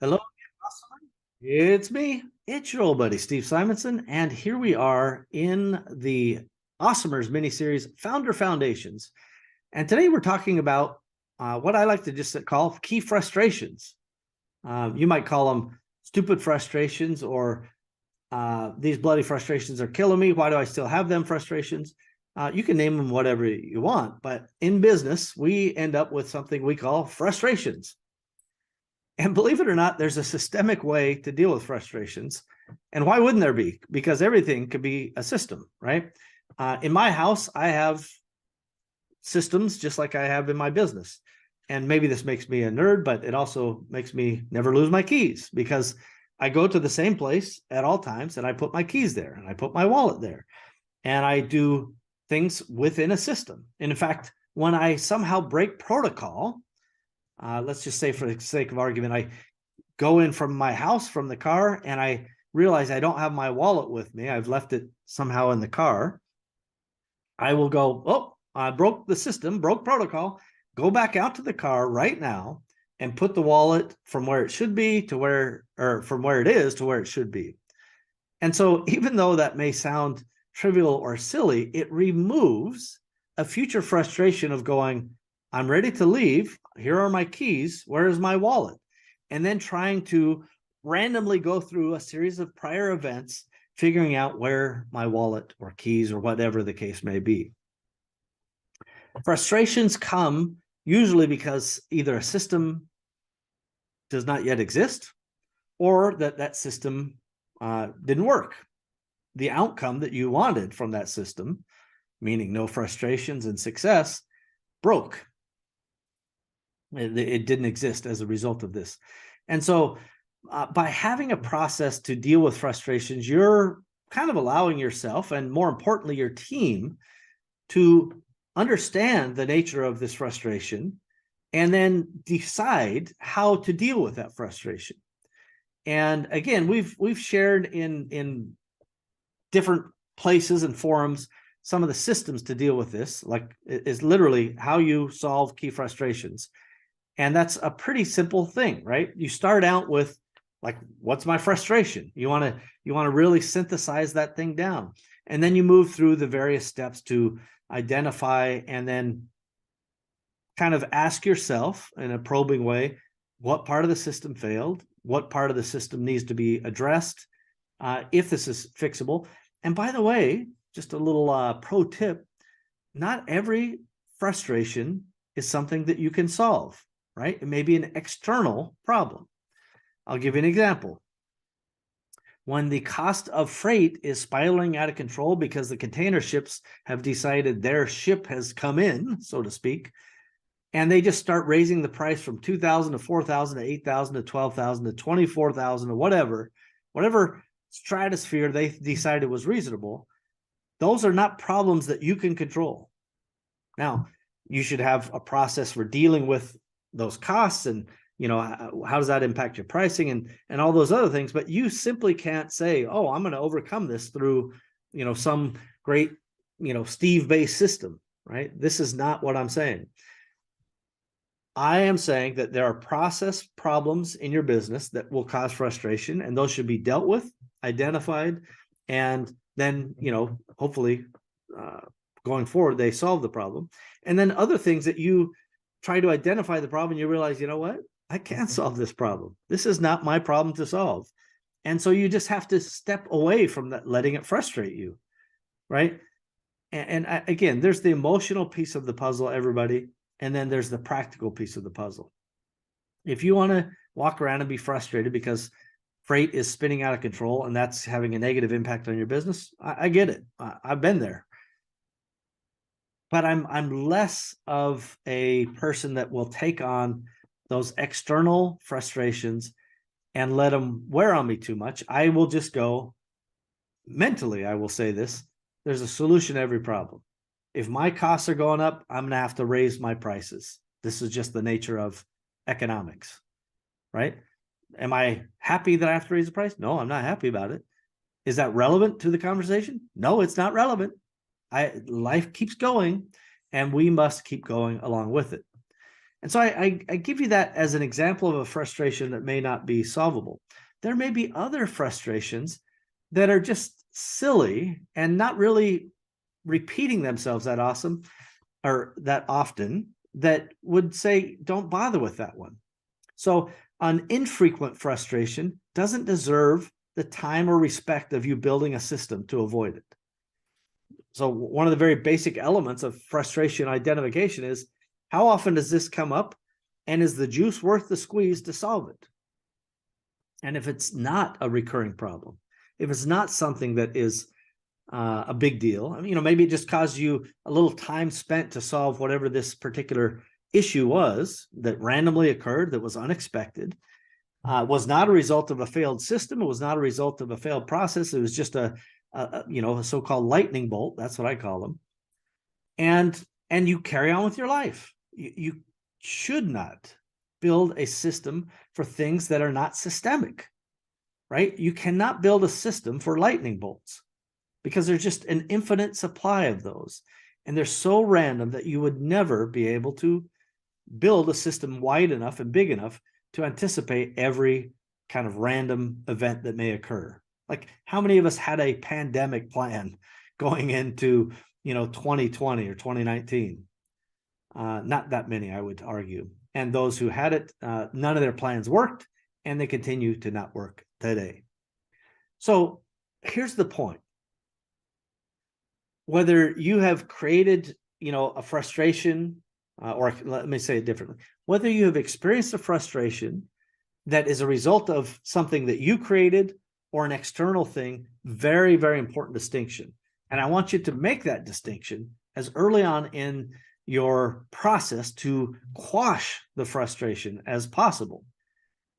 Hello, it's me. It's your old buddy, Steve Simonson. And here we are in the Awesomers miniseries, Founder Foundations. And today we're talking about what I like to just call key frustrations. You might call them stupid frustrations or these bloody frustrations are killing me. Why do I still have them frustrations? You can name them whatever you want. But in business, we end up with something we call frustrations. And believe it or not, there's a systemic way to deal with frustrations. And why wouldn't there be? Because everything could be a system, right? In my house, I have systems just like I have in my business. And maybe this makes me a nerd, but it also makes me never lose my keys because I go to the same place at all times and I put my keys there and I put my wallet there and I do things within a system. And in fact, when I somehow break protocol, let's just say for the sake of argument, I go in from my house from the car and I realize I don't have my wallet with me. I've left it somehow in the car. I will go, oh, I broke the system, broke protocol, go back out to the car right now and put the wallet from where it should be to where, or from where it is to where it should be. And so even though that may sound trivial or silly, it removes a future frustration of going, I'm ready to leave. Here are my keys. Where is my wallet? And then trying to randomly go through a series of prior events, figuring out where my wallet or keys or whatever the case may be. Frustrations come usually because either a system does not yet exist or that system didn't work. The outcome that you wanted from that system, meaning no frustrations and success, broke. It didn't exist as a result of this. And so by having a process to deal with frustrations, you're kind of allowing yourself and more importantly, your team to understand the nature of this frustration and then decide how to deal with that frustration. And again, we've shared in different places and forums some of the systems to deal with this, like is literally how you solve key frustrations. And that's a pretty simple thing, right? You start out with like, what's my frustration? You want to really synthesize that thing down. And then you move through the various steps to identify and then kind of ask yourself in a probing way, what part of the system failed? What part of the system needs to be addressed? If this is fixable. And by the way, just a little pro tip, not every frustration is something that you can solve. Right? It may be an external problem. I'll give you an example. When the cost of freight is spiraling out of control because the container ships have decided their ship has come in, so to speak, and they just start raising the price from 2,000 to 4,000 to 8,000 to 12,000 to 24,000 to whatever stratosphere they decided was reasonable, those are not problems that you can control. Now, you should have a process for dealing with those costs and how does that impact your pricing and all those other things, but you simply can't say, oh, I'm going to overcome this through some great Steve based system, right? This is not what I'm saying. I am saying that there are process problems in your business that will cause frustration, and those should be dealt with, identified, and then hopefully going forward they solve the problem. And then other things that you try to identify the problem, you realize, you know what? I can't solve this problem. This is not my problem to solve. And so you just have to step away from that, letting it frustrate you, right? And again, there's the emotional piece of the puzzle, everybody, and then there's the practical piece of the puzzle. If you want to walk around and be frustrated because freight is spinning out of control and that's having a negative impact on your business, I get it. I've been there. But I'm less of a person that will take on those external frustrations and let them wear on me too much. I will just go mentally, I will say this, there's a solution to every problem. If my costs are going up, I'm going to have to raise my prices. This is just the nature of economics, right? Am I happy that I have to raise the price? No, I'm not happy about it. Is that relevant to the conversation? No, it's not relevant. Life keeps going and we must keep going along with it. And so I give you that as an example of a frustration that may not be solvable. There may be other frustrations that are just silly and not really repeating themselves that awesome or that often, that would say, don't bother with that one. So an infrequent frustration doesn't deserve the time or respect of you building a system to avoid it. So one of the very basic elements of frustration identification is, how often does this come up? And is the juice worth the squeeze to solve it? And if it's not a recurring problem, if it's not something that is a big deal, maybe it just caused you a little time spent to solve whatever this particular issue was that randomly occurred, that was unexpected, was not a result of a failed system. It was not a result of a failed process. It was just a so-called lightning bolt. That's what I call them. And you carry on with your life. You should not build a system for things that are not systemic, right? You cannot build a system for lightning bolts because there's just an infinite supply of those. And they're so random that you would never be able to build a system wide enough and big enough to anticipate every kind of random event that may occur. Like, how many of us had a pandemic plan going into 2020 or 2019? Not that many, I would argue. And those who had it, none of their plans worked, and they continue to not work today. So here's the point. Whether you have created, a frustration, or let me say it differently, whether you have experienced a frustration that is a result of something that you created or an external thing, very, very important distinction. And I want you to make that distinction as early on in your process to quash the frustration as possible,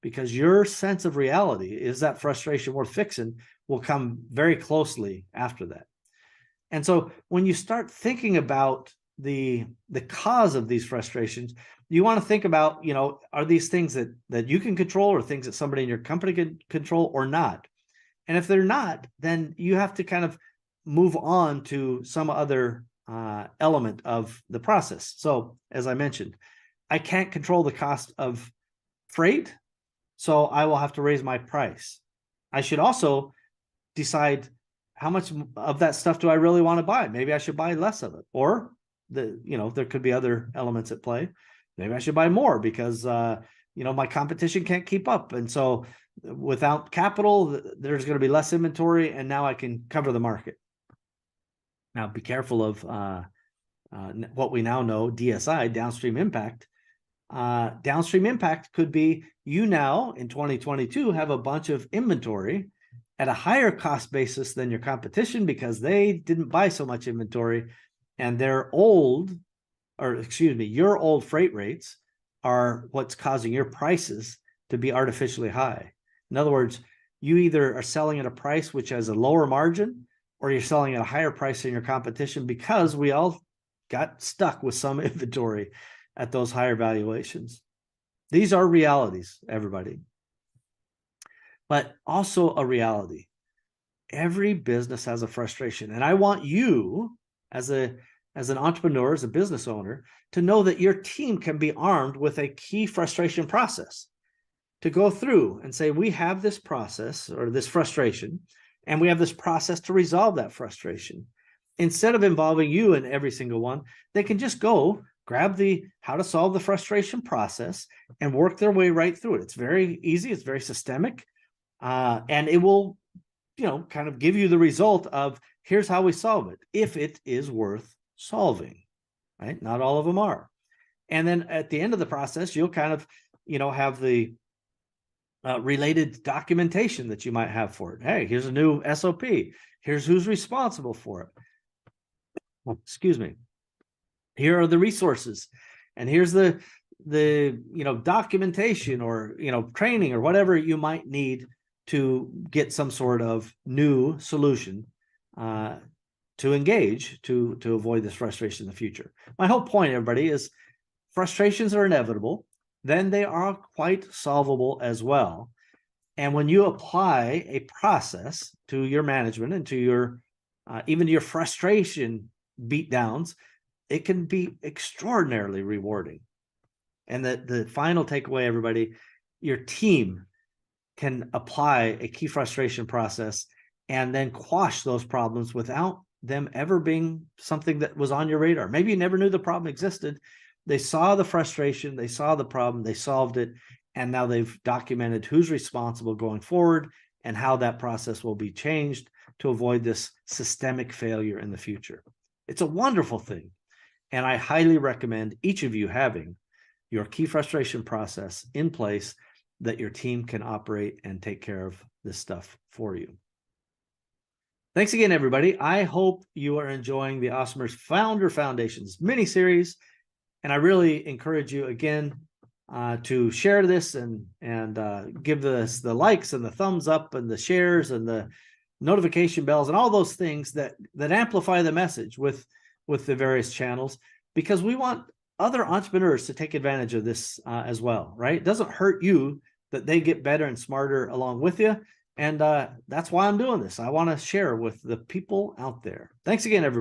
because your sense of reality, is that frustration worth fixing, will come very closely after that. And so when you start thinking about the cause of these frustrations, you want to think about, are these things that you can control, or things that somebody in your company can control, or not? And if they're not, then you have to kind of move on to some other element of the process. So as I mentioned, I can't control the cost of freight, so I will have to raise my price. I should also decide, how much of that stuff do I really want to buy? Maybe I should buy less of it. Or there could be other elements at play. Maybe I should buy more because my competition can't keep up. And so without capital, there's going to be less inventory, and now I can cover the market. Now be careful of what we now know, DSI, downstream impact. Downstream impact could be, you now in 2022 have a bunch of inventory at a higher cost basis than your competition because they didn't buy so much inventory, and your old freight rates are what's causing your prices to be artificially high. In other words, you either are selling at a price which has a lower margin, or you're selling at a higher price than your competition, because we all got stuck with some inventory at those higher valuations. These are realities, everybody. But also a reality. Every business has a frustration. And I want you, as an entrepreneur, as a business owner, to know that your team can be armed with a key frustration process to go through and say, we have this process or this frustration, and we have this process to resolve that frustration. Instead of involving you in every single one, they can just go grab the how to solve the frustration process and work their way right through it. It's very easy. It's very systemic. And it will, kind of give you the result of, here's how we solve it, if it is worth solving, right? Not all of them are. And then at the end of the process, you'll kind of, have the related documentation that you might have for it. Hey, here's a new SOP. Here's who's responsible for it. Excuse me. Here are the resources, and here's the documentation or training or whatever you might need to get some sort of new solution to engage to avoid this frustration in the future. My whole point, everybody, is frustrations are inevitable. Then they are quite solvable as well. And when you apply a process to your management and to your even your frustration beatdowns, it can be extraordinarily rewarding. And the final takeaway, everybody, your team can apply a key frustration process and then quash those problems without them ever being something that was on your radar. Maybe you never knew the problem existed. They saw the frustration, they saw the problem, they solved it, and now they've documented who's responsible going forward and how that process will be changed to avoid this systemic failure in the future. It's a wonderful thing. And I highly recommend each of you having your key frustration process in place that your team can operate and take care of this stuff for you. Thanks again, everybody. I hope you are enjoying the Awesomers Founder Foundations mini-series. And I really encourage you again to share this and give us the likes and the thumbs up and the shares and the notification bells and all those things that amplify the message with the various channels, because we want other entrepreneurs to take advantage of this as well, right? It doesn't hurt you that they get better and smarter along with you. And that's why I'm doing this. I want to share with the people out there. Thanks again, everybody.